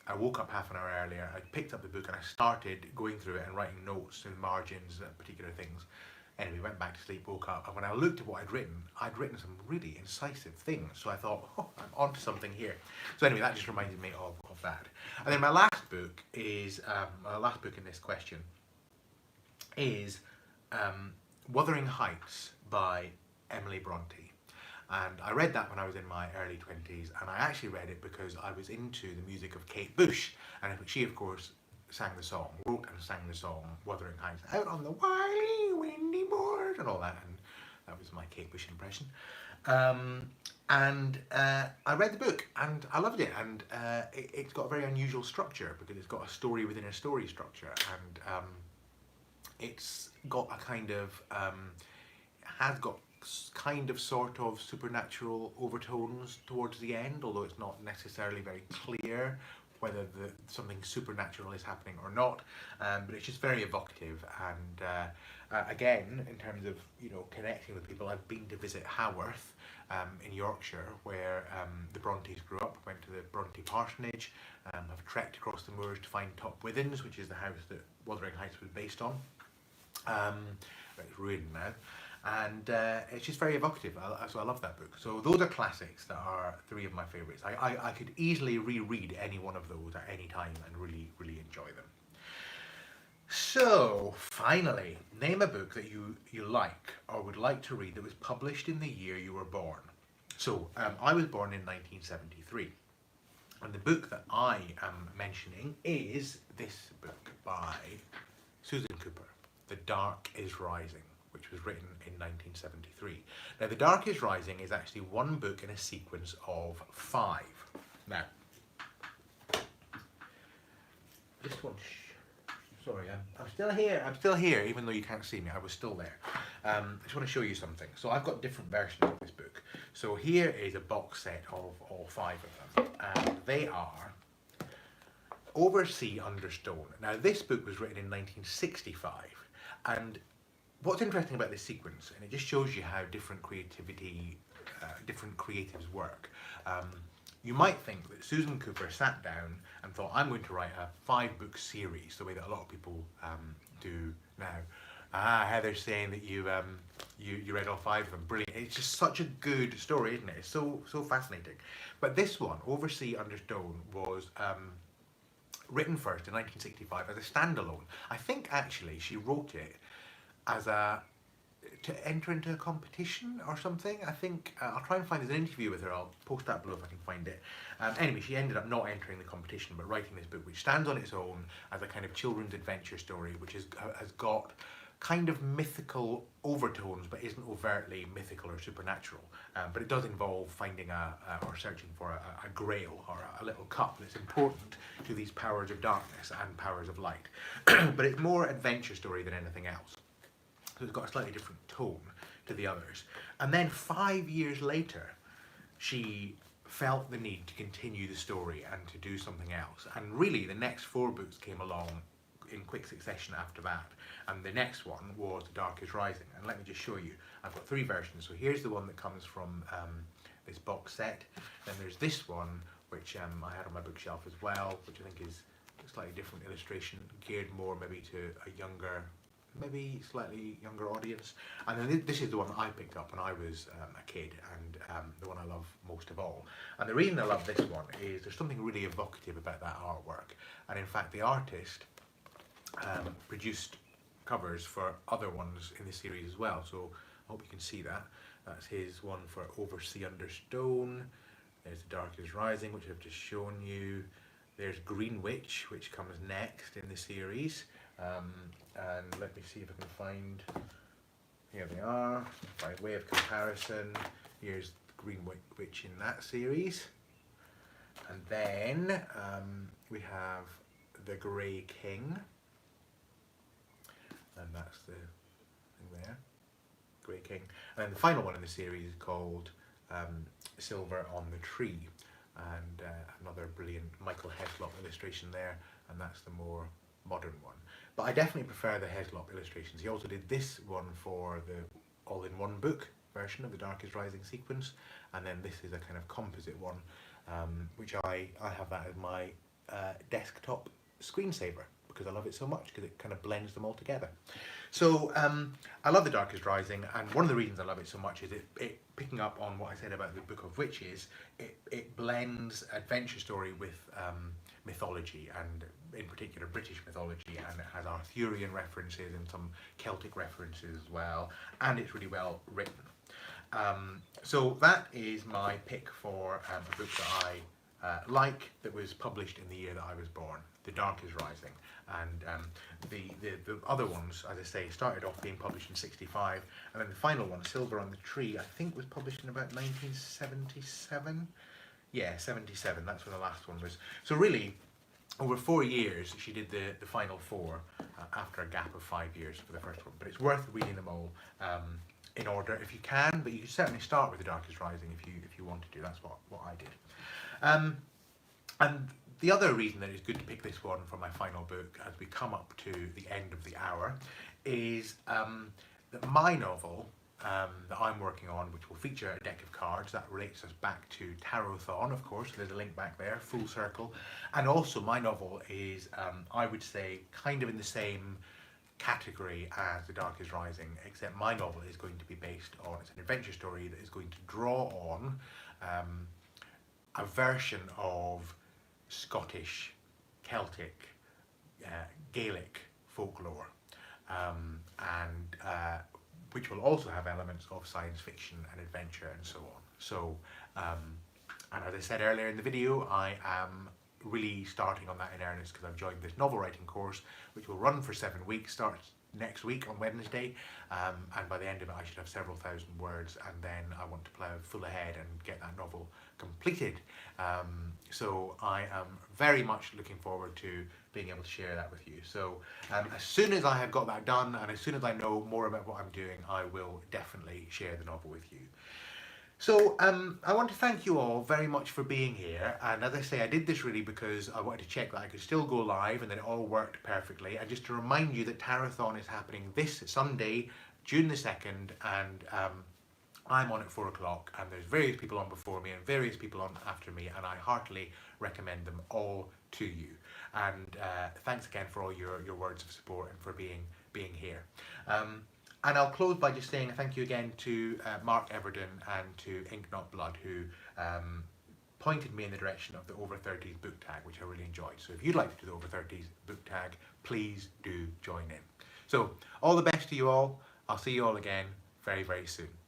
I woke up half an hour earlier, I picked up the book and I started going through it and writing notes in margins and particular things. Anyway, went back to sleep, woke up, and when I looked at what I'd written some really incisive things, so I thought, oh, I'm onto something here. So anyway, that just reminded me of that. And then my last book is, my last book in this question is Wuthering Heights by Emily Bronte. And I read that when I was in my early 20s, and I actually read it because I was into the music of Kate Bush, and she of course wrote and sang the song Wuthering Heights, out on the wily windy moors and all that, and that was my Kate Bush impression. And I read the book and I loved it, and it's got a very unusual structure because it's got a story within a story structure, and it's got a kind of, has got kind of sort of supernatural overtones towards the end, although it's not necessarily very clear whether something supernatural is happening or not, but it's just very evocative. And again, in terms of, you know, connecting with people, I've been to visit Haworth in Yorkshire, where the Brontes grew up. Went to the Bronte parsonage. I've trekked across the moors to find Top Withens, which is the house that Wuthering Heights was based on. But it's ruined now, and it's just very evocative. So I love that book. So those are classics that are three of my favourites. I could easily reread any one of those at any time and really enjoy them. So finally, name a book that you like or would like to read that was published in the year you were born. So I was born in 1973, and the book that I am mentioning is this book by Susan Cooper, The Dark is Rising, which was written in 1973. Now, The Dark is Rising is actually one book in a sequence of 5. Now, this one, sorry, I'm still here, even though you can't see me, I was still there. I just want to show you something. So I've got different versions of this book. So here is a box set of all 5 of them, and they are Over Sea Under Stone. Now this book was written in 1965, and what's interesting about this sequence, and it just shows you how different different creatives work. You might think that Susan Cooper sat down and thought, I'm going to write a 5-book series, the way that a lot of people do now. Heather's saying that you read all 5 of them. Brilliant. It's just such a good story, isn't it? It's so fascinating. But this one, Over Sea Under Stone, was written first in 1965 as a standalone. I think actually she wrote it as to enter into a competition or something. I think I'll try and find there's an interview with her. I'll post that below if I can find it. Anyway, she ended up not entering the competition but writing this book, which stands on its own as a kind of children's adventure story, which has got kind of mythical overtones but isn't overtly mythical or supernatural. But it does involve finding or searching for a grail or a little cup that's important to these powers of darkness and powers of light. But it's more adventure story than anything else. So it's got a slightly different tone to the others. And then 5 years later, she felt the need to continue the story and to do something else. And really, the next 4 books came along in quick succession after that. And the next one was The Dark is Rising. And let me just show you. I've got 3 versions. So here's the one that comes from this box set. Then there's this one, which I had on my bookshelf as well, which I think is a slightly different illustration, geared more maybe to a younger, maybe slightly younger audience. And then this is the one that I picked up when I was a kid, and the one I love most of all. And the reason I love this one is there's something really evocative about that artwork. And in fact, the artist produced covers for other ones in the series as well. So I hope you can see that. That's his one for Over Sea Under Stone. There's The Dark is Rising, which I've just shown you. There's Green Witch, which comes next in the series. And let me see if I can find, here they are, by way of comparison. Here's Green Witch in that series. And then we have The Grey King. And that's the thing there, Grey King. And then the final one in the series is called Silver on the Tree. And another brilliant Michael Heslop illustration there, and that's the more modern one. But I definitely prefer the Heslop illustrations. He also did this one for the all-in-one book version of the Dark is Rising sequence, and then this is a kind of composite one, which I have that as my desktop screensaver, because I love it so much, because it kind of blends them all together. So I love The Dark is Rising, and one of the reasons I love it so much is it picking up on what I said about the Book of Witches, it blends adventure story with mythology, and in particular British mythology, and it has Arthurian references and some Celtic references as well, and it's really well written. So that is my pick for a book that I like, that was published in the year that I was born, The Dark is Rising. And the other ones, as I say, started off being published in '65, and then the final one, Silver on the Tree, I think was published in about 1977. Yeah, 77, that's when the last one was. So really, over 4 years, she did the final 4 after a gap of 5 years for the first one. But it's worth reading them all in order if you can, but you can certainly start with The Dark is Rising if you want to do. That's what I did. And the other reason that it's good to pick this one for my final book as we come up to the end of the hour is that my novel that I'm working on, which will feature a deck of cards, that relates us back to Tarot-thon, of course. There's a link back there, full circle. And also my novel is, I would say, kind of in the same category as The Dark is Rising, except my novel is going to be based on, it's an adventure story that is going to draw on a version of Scottish, Celtic, Gaelic folklore, and which will also have elements of science fiction and adventure and so on. So, and as I said earlier in the video, I am really starting on that in earnest because I've joined this novel writing course, which will run for 7 weeks, starts next week on Wednesday, and by the end of it I should have several thousand words, and then I want to plough full ahead and get that novel completed So I am very much looking forward to being able to share that with you. So as soon as I have got that done and as soon as I know more about what I'm doing, I will definitely share the novel with you. So I want to thank you all very much for being here. And as I say, I did this really because I wanted to check that I could still go live and that it all worked perfectly. And just to remind you that Tarathon is happening this Sunday, June the 2nd, and I'm on at 4 o'clock, and there's various people on before me and various people on after me, and I heartily recommend them all to you. And thanks again for all your words of support and for being here. And I'll close by just saying thank you again to Mark Everden and to Ink Not Blood, who pointed me in the direction of the Over 30s book tag, which I really enjoyed. So if you'd like to do the Over 30s book tag, please do join in. So all the best to you all. I'll see you all again very, very soon.